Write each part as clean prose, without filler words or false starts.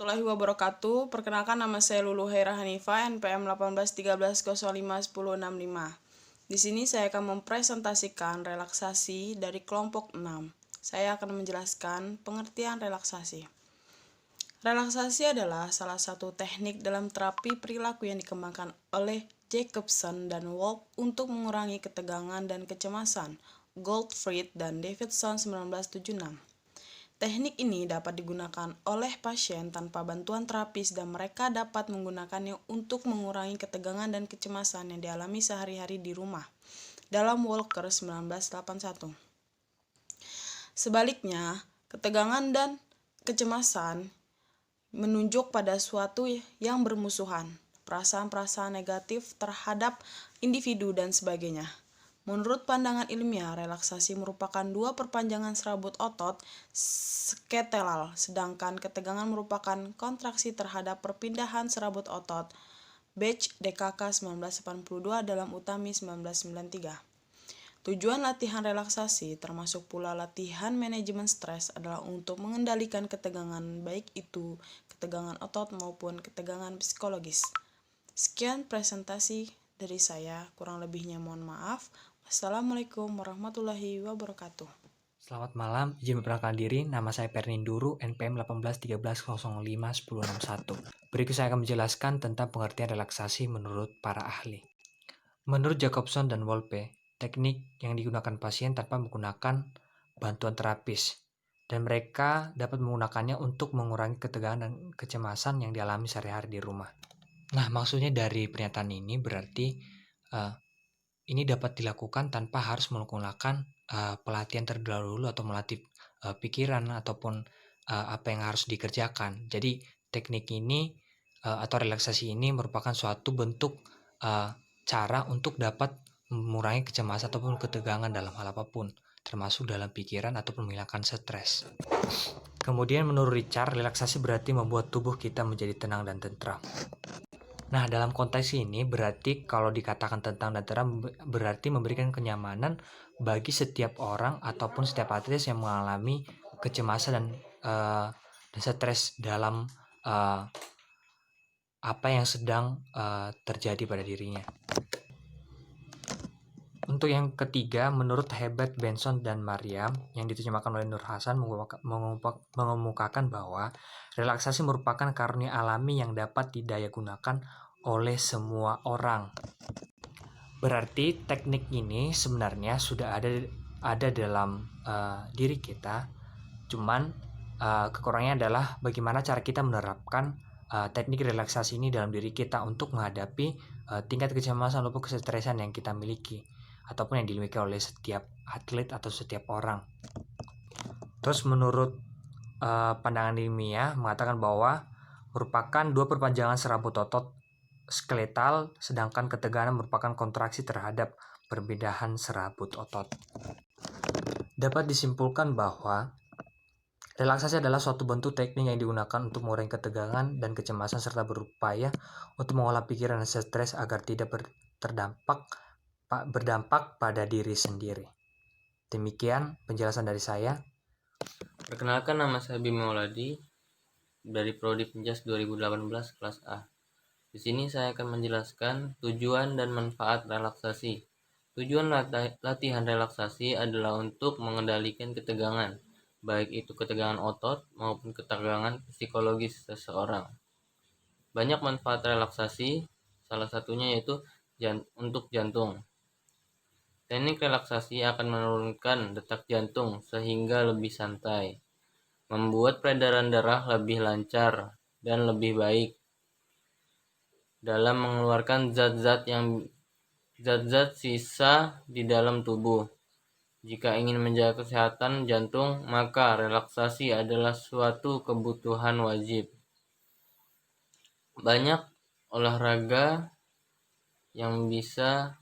warahmatullahi wabarakatuh. Perkenalkan, nama saya Lulu Haira Hanifa, NPM 1813051065. Di sini saya akan mempresentasikan relaksasi dari kelompok 6. Saya akan menjelaskan pengertian relaksasi. Relaksasi adalah salah satu teknik dalam terapi perilaku yang dikembangkan oleh Jacobson dan Wolff untuk mengurangi ketegangan dan kecemasan. Goldfried dan Davidson 1976. Teknik ini dapat digunakan oleh pasien tanpa bantuan terapis dan mereka dapat menggunakannya untuk mengurangi ketegangan dan kecemasan yang dialami sehari-hari di rumah. Dalam Walker 1981. Sebaliknya, ketegangan dan kecemasan menunjuk pada suatu yang bermusuhan, perasaan-perasaan negatif terhadap individu dan sebagainya. Menurut pandangan ilmiah, relaksasi merupakan dua perpanjangan serabut otot skeletal, sedangkan ketegangan merupakan kontraksi terhadap perpindahan serabut otot. Bach, DKK 1982 dalam Utami 1993. Tujuan latihan relaksasi, termasuk pula latihan manajemen stres, adalah untuk mengendalikan ketegangan, baik itu ketegangan otot maupun ketegangan psikologis. Sekian presentasi dari saya, kurang lebihnya mohon maaf. Assalamualaikum warahmatullahi wabarakatuh. Selamat malam, izin memperkenalkan diri, nama saya Perninduru, NPM 1813051061. Berikut saya akan menjelaskan tentang pengertian relaksasi menurut para ahli. Menurut Jacobson dan Wolpe, teknik yang digunakan pasien tanpa menggunakan bantuan terapis, dan mereka dapat menggunakannya untuk mengurangi ketegangan dan kecemasan yang dialami sehari-hari di rumah. Nah, maksudnya dari pernyataan ini berarti ini dapat dilakukan tanpa harus menggunakan pelatihan terlebih dahulu atau melatih pikiran ataupun apa yang harus dikerjakan. Jadi teknik ini atau relaksasi ini merupakan suatu bentuk cara untuk dapat mengurangi kecemasan ataupun ketegangan dalam hal apapun, termasuk dalam pikiran ataupun menghilangkan stres. Kemudian menurut Richard, relaksasi berarti membuat tubuh kita menjadi tenang dan tentram. Nah, dalam konteks ini berarti kalau dikatakan tentang dan tentram berarti memberikan kenyamanan bagi setiap orang ataupun setiap atlet yang mengalami kecemasan dan stres dalam apa yang sedang terjadi pada dirinya. Untuk yang ketiga, menurut Herbert Benson dan Mariam yang diterjemahkan oleh Nur Hasan mengemukakan bahwa relaksasi merupakan karunia alami yang dapat didayagunakan oleh semua orang. Berarti teknik ini sebenarnya sudah ada dalam diri kita, cuman kekurangannya adalah bagaimana cara kita menerapkan teknik relaksasi ini dalam diri kita untuk menghadapi tingkat kecemasan ataupun kesetresan yang kita miliki ataupun yang dimiliki oleh setiap atlet atau setiap orang. Terus menurut pandangan ilmiah mengatakan bahwa merupakan dua perpanjangan serabut otot skeletal, sedangkan ketegangan merupakan kontraksi terhadap perbedaan serabut otot. Dapat disimpulkan bahwa relaksasi adalah suatu bentuk teknik yang digunakan untuk mengurangi ketegangan dan kecemasan serta berupaya untuk mengolah pikiran dan stres agar tidak berdampak pada diri sendiri. Demikian penjelasan dari saya. Perkenalkan, nama saya Bima Mauladi dari Prodi Penjas 2018 kelas A. Di sini saya akan menjelaskan tujuan dan manfaat relaksasi. Tujuan latihan relaksasi adalah untuk mengendalikan ketegangan, baik itu ketegangan otot maupun ketegangan psikologis seseorang. Banyak manfaat relaksasi, salah satunya yaitu untuk jantung. Teknik relaksasi akan menurunkan detak jantung sehingga lebih santai, membuat peredaran darah lebih lancar dan lebih baik dalam mengeluarkan zat-zat sisa di dalam tubuh. Jika ingin menjaga kesehatan jantung, maka relaksasi adalah suatu kebutuhan wajib. Banyak olahraga yang bisa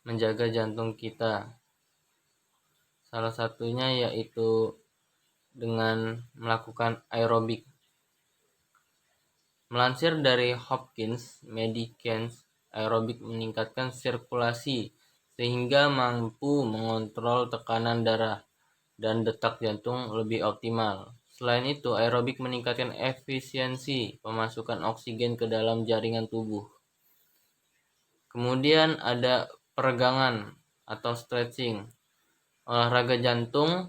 menjaga jantung kita. Salah satunya yaitu dengan melakukan aerobik. Melansir dari Hopkins Medicines, aerobik meningkatkan sirkulasi sehingga mampu mengontrol tekanan darah dan detak jantung lebih optimal. Selain itu, aerobik meningkatkan efisiensi pemasukan oksigen ke dalam jaringan tubuh. Kemudian ada peregangan atau stretching. Olahraga jantung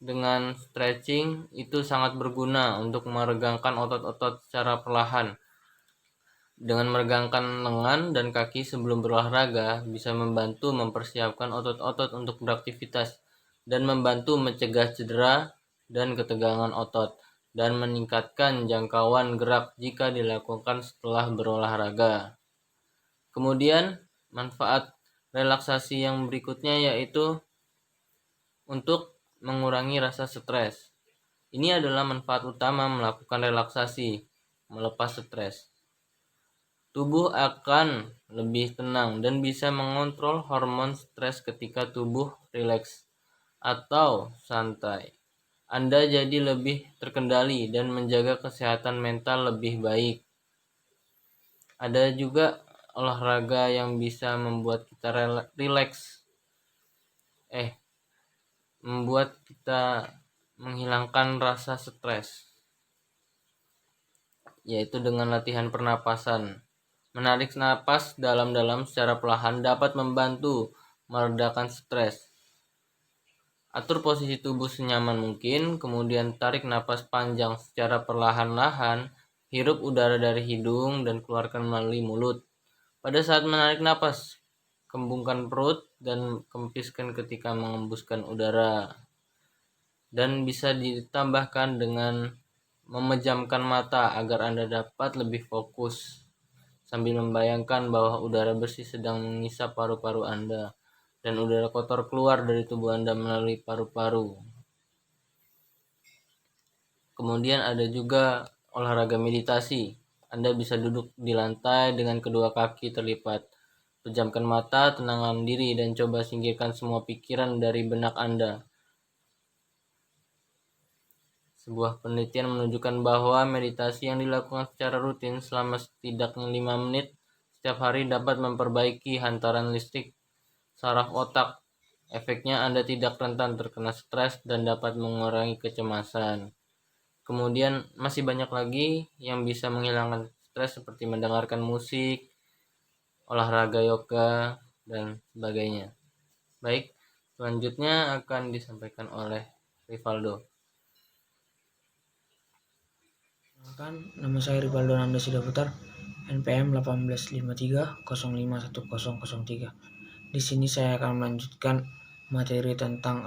dengan stretching itu sangat berguna untuk meregangkan otot-otot secara perlahan. Dengan meregangkan lengan dan kaki sebelum berolahraga bisa membantu mempersiapkan otot-otot untuk beraktivitas dan membantu mencegah cedera dan ketegangan otot dan meningkatkan jangkauan gerak jika dilakukan setelah berolahraga. Kemudian manfaat relaksasi yang berikutnya yaitu untuk mengurangi rasa stres. Ini adalah manfaat utama melakukan relaksasi, melepas stres. Tubuh akan lebih tenang dan bisa mengontrol hormon stres ketika tubuh rileks atau santai. Anda jadi lebih terkendali dan menjaga kesehatan mental lebih baik. Ada juga olahraga yang bisa membuat kita rileks. Membuat kita menghilangkan rasa stres, yaitu dengan latihan pernapasan. Menarik napas dalam-dalam secara perlahan dapat membantu meredakan stres. Atur posisi tubuh senyaman mungkin, kemudian tarik napas panjang secara perlahan-lahan, hirup udara dari hidung dan keluarkan melalui mulut. Pada saat menarik napas, kembungkan perut dan kempiskan ketika mengembuskan udara. Dan bisa ditambahkan dengan memejamkan mata agar Anda dapat lebih fokus sambil membayangkan bahwa udara bersih sedang mengisap paru-paru Anda dan udara kotor keluar dari tubuh Anda melalui paru-paru. Kemudian ada juga olahraga meditasi. Anda bisa duduk di lantai dengan kedua kaki terlipat. Pejamkan mata, tenangkan diri, dan coba singkirkan semua pikiran dari benak Anda. Sebuah penelitian menunjukkan bahwa meditasi yang dilakukan secara rutin selama setidaknya 5 menit setiap hari dapat memperbaiki hantaran listrik saraf otak. Efeknya Anda tidak rentan terkena stres dan dapat mengurangi kecemasan. Kemudian masih banyak lagi yang bisa menghilangkan stres seperti mendengarkan musik, olahraga yoga, dan sebagainya. Baik, selanjutnya akan disampaikan oleh Rivaldo. Nama saya Rivaldo Nanda Sidaputar, NPM 1853051003. Di sini saya akan melanjutkan materi tentang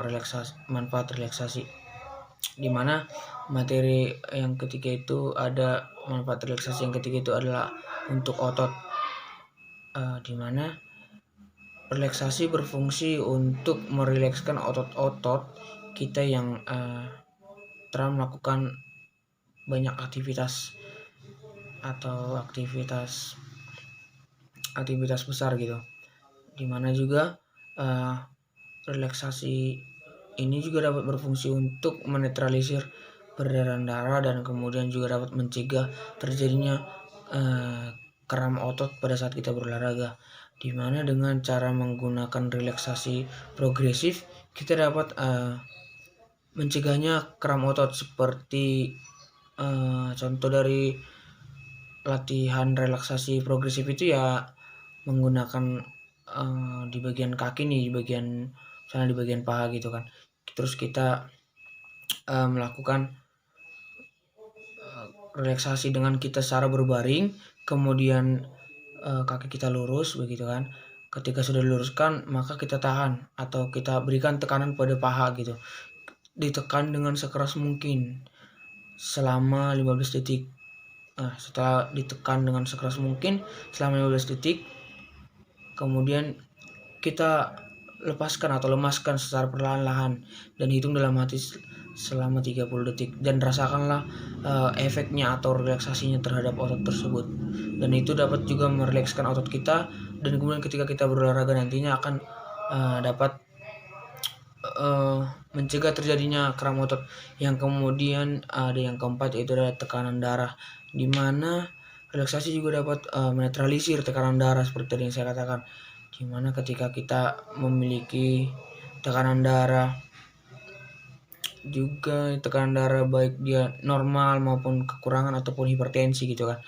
manfaat relaksasi, di mana materi yang ketiga itu ada manfaat relaksasi yang ketiga itu adalah untuk otot, di mana relaksasi berfungsi untuk merilekskan otot-otot kita yang telah melakukan banyak aktivitas atau aktivitas besar gitu, dimana juga relaksasi ini juga dapat berfungsi untuk menetralisir peredaran darah dan kemudian juga dapat mencegah terjadinya kram otot pada saat kita berolahraga, dimana dengan cara menggunakan relaksasi progresif kita dapat mencegahnya kram otot. Seperti contoh dari latihan relaksasi progresif itu ya menggunakan di bagian kaki nih, di bagian paha gitu kan. Terus kita melakukan relaksasi dengan kita secara berbaring, kemudian kaki kita lurus begitu kan. Ketika sudah diluruskan maka kita tahan atau kita berikan tekanan pada paha gitu, ditekan dengan sekeras mungkin selama 15 detik. Setelah ditekan dengan sekeras mungkin selama 15 detik, kemudian kita lepaskan atau lemaskan secara perlahan-lahan dan hitung dalam hati selama 30 detik dan rasakanlah efeknya atau relaksasinya terhadap otot tersebut. Dan itu dapat juga merilekskan otot kita, dan kemudian ketika kita berolahraga nantinya akan dapat mencegah terjadinya kram otot. Yang kemudian ada yang keempat yaitu adalah tekanan darah, di mana relaksasi juga dapat menetralisir tekanan darah seperti tadi yang saya katakan, di mana ketika kita memiliki tekanan darah juga tekanan darah baik dia normal maupun kekurangan ataupun hipertensi gitu kan.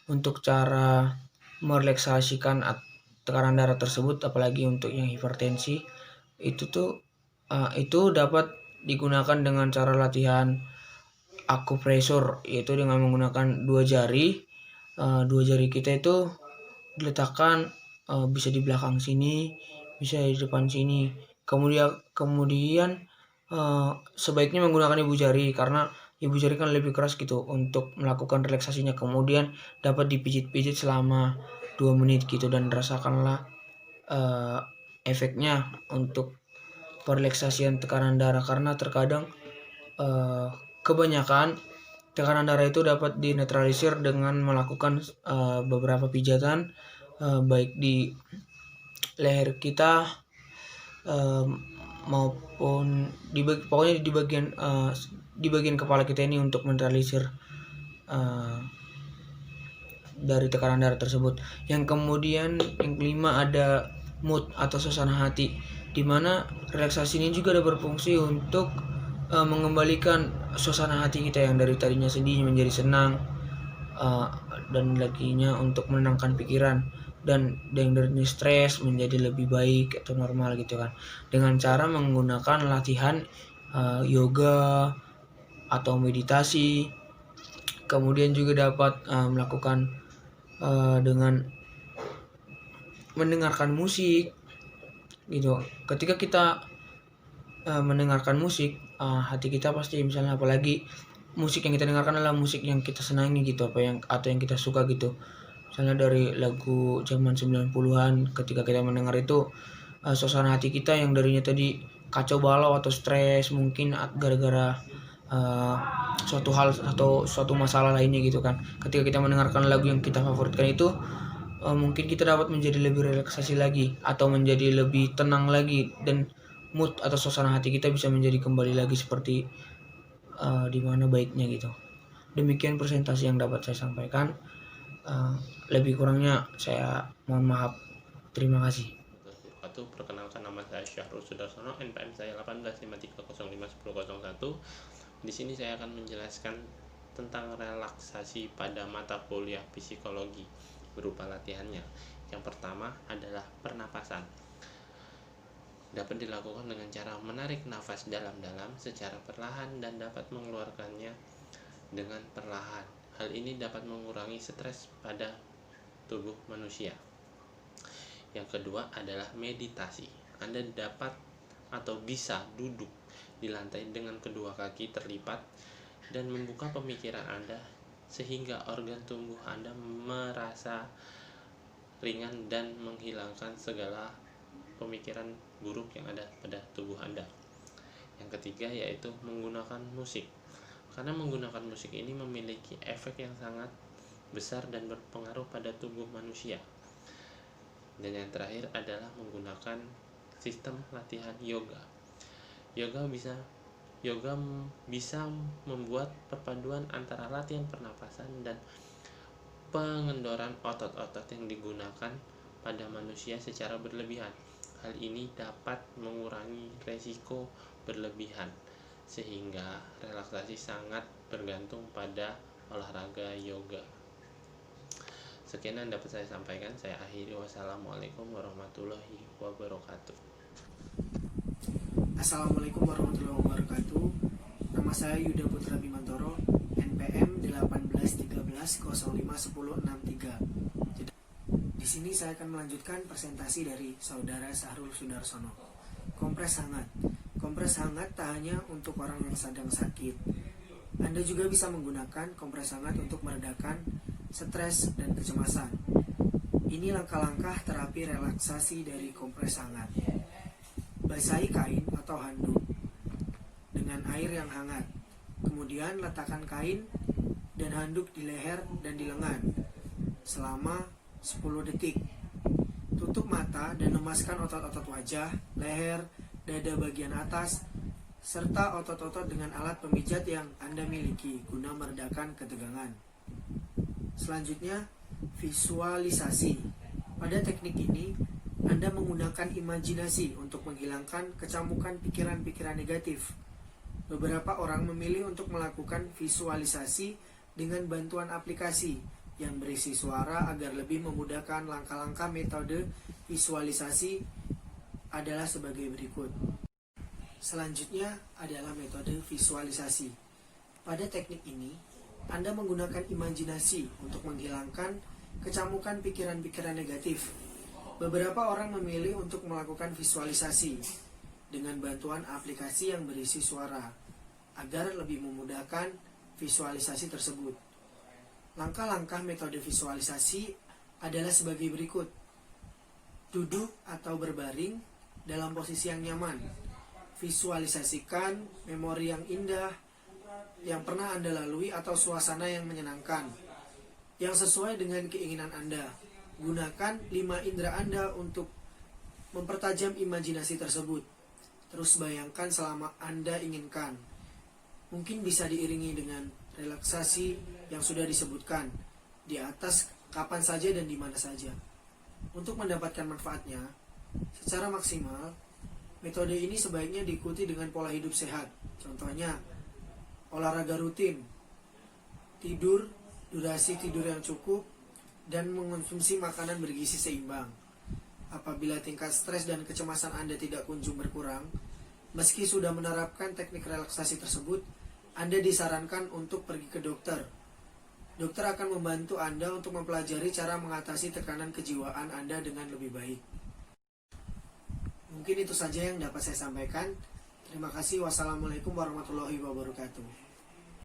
Untuk cara merelaksasikan tekanan darah tersebut, apalagi untuk yang hipertensi, itu dapat digunakan dengan cara latihan akupresur, yaitu dengan menggunakan dua jari. Dua jari kita itu diletakkan bisa di belakang sini, bisa di depan sini. Kemudian sebaiknya menggunakan ibu jari, karena ibu jari kan lebih keras gitu untuk melakukan relaksasinya. Kemudian dapat dipijit-pijit selama 2 menit gitu, dan rasakanlah efeknya untuk perelaksasian tekanan darah. Karena terkadang kebanyakan tekanan darah itu dapat dinetralisir dengan melakukan beberapa pijatan, baik di leher kita maupun pokoknya di bagian kepala kita ini, untuk menetralisir dari tekanan darah tersebut. Yang kemudian yang kelima ada mood atau suasana hati, dimana relaksasi ini juga ada berfungsi untuk mengembalikan suasana hati kita yang dari tadinya sedih menjadi senang, dan laginya untuk menenangkan pikiran, dan yang dari stres menjadi lebih baik atau normal gitu kan, dengan cara menggunakan latihan yoga atau meditasi. Kemudian juga dapat melakukan dengan mendengarkan musik gitu. Ketika kita mendengarkan musik, hati kita pasti, misalnya apalagi musik yang kita dengarkan adalah musik yang kita senangi gitu, atau yang kita suka gitu. Misalnya dari lagu zaman 90-an, ketika kita mendengar itu, suasana hati kita yang darinya tadi kacau balau atau stres, mungkin gara-gara suatu hal atau suatu masalah lainnya gitu kan. Ketika kita mendengarkan lagu yang kita favoritkan itu, mungkin kita dapat menjadi lebih relaksasi lagi atau menjadi lebih tenang lagi, dan mood atau suasana hati kita bisa menjadi kembali lagi seperti di mana baiknya gitu. Demikian presentasi yang dapat saya sampaikan. Lebih kurangnya saya mohon maaf. Terima kasih. Perkenalkan, nama saya Syahrul Sudarsono, NPM saya 1853051001. Di sini saya akan menjelaskan tentang relaksasi pada mata kuliah psikologi berupa latihannya. Yang pertama adalah pernapasan. Dapat dilakukan dengan cara menarik nafas dalam-dalam secara perlahan dan dapat mengeluarkannya dengan perlahan. Hal ini dapat mengurangi stres pada tubuh manusia. Yang kedua adalah meditasi. Anda dapat atau bisa duduk di lantai dengan kedua kaki terlipat dan membuka pemikiran Anda sehingga organ tubuh Anda merasa ringan dan menghilangkan segala pemikiran buruk yang ada pada tubuh Anda. Yang ketiga yaitu menggunakan musik. Karena menggunakan musik ini memiliki efek yang sangat besar dan berpengaruh pada tubuh manusia. Dan yang terakhir adalah menggunakan sistem latihan yoga. Yoga bisa membuat perpaduan antara latihan pernapasan dan pengendoran otot-otot yang digunakan pada manusia secara berlebihan. Hal ini dapat mengurangi resiko berlebihan, sehingga relaksasi sangat bergantung pada olahraga yoga. Sekian yang dapat saya sampaikan. Saya akhiri. Wassalamualaikum warahmatullahi wabarakatuh. Assalamualaikum warahmatullahi wabarakatuh. Nama saya Yuda Putra Bimantoro, NPM 1813051063. Di sini saya akan melanjutkan presentasi dari saudara Syahrul Sudarsono. Kompres hangat. Kompres hangat tak hanya untuk orang yang sedang sakit. Anda juga bisa menggunakan kompres hangat untuk meredakan stres dan kecemasan. Ini langkah-langkah terapi relaksasi dari kompres hangat. Basahi kain atau handuk dengan air yang hangat. Kemudian letakkan kain dan handuk di leher dan di lengan selama 10 detik. Tutup mata dan lemaskan otot-otot wajah, leher, dada bagian atas, serta otot-otot dengan alat pemijat yang Anda miliki guna meredakan ketegangan. Selanjutnya, visualisasi. Pada teknik ini, Anda menggunakan imajinasi untuk menghilangkan kecambukan pikiran-pikiran negatif. Beberapa orang memilih untuk melakukan visualisasi dengan bantuan aplikasi yang berisi suara agar lebih memudahkan. Langkah-langkah metode visualisasi adalah sebagai berikut. Selanjutnya adalah metode visualisasi. Pada teknik ini, Anda menggunakan imajinasi untuk menghilangkan kecamukan pikiran-pikiran negatif. Beberapa orang memilih untuk melakukan visualisasi dengan bantuan aplikasi yang berisi suara agar lebih memudahkan visualisasi tersebut. Langkah-langkah metode visualisasi adalah sebagai berikut. Duduk atau berbaring dalam posisi yang nyaman. Visualisasikan memori yang indah yang pernah Anda lalui atau suasana yang menyenangkan yang sesuai dengan keinginan Anda. Gunakan 5 indera Anda untuk mempertajam imajinasi tersebut. Terus bayangkan selama Anda inginkan. Mungkin bisa diiringi dengan relaksasi yang sudah disebutkan di atas kapan saja dan di mana saja. Untuk mendapatkan manfaatnya secara maksimal, metode ini sebaiknya diikuti dengan pola hidup sehat. Contohnya, olahraga rutin, tidur, durasi tidur yang cukup, dan mengonsumsi makanan bergizi seimbang. Apabila tingkat stres dan kecemasan Anda tidak kunjung berkurang, meski sudah menerapkan teknik relaksasi tersebut, Anda disarankan untuk pergi ke dokter. Dokter akan membantu Anda untuk mempelajari cara mengatasi tekanan kejiwaan Anda dengan lebih baik. Mungkin itu saja yang dapat saya sampaikan. Terima kasih. Wassalamualaikum warahmatullahi wabarakatuh.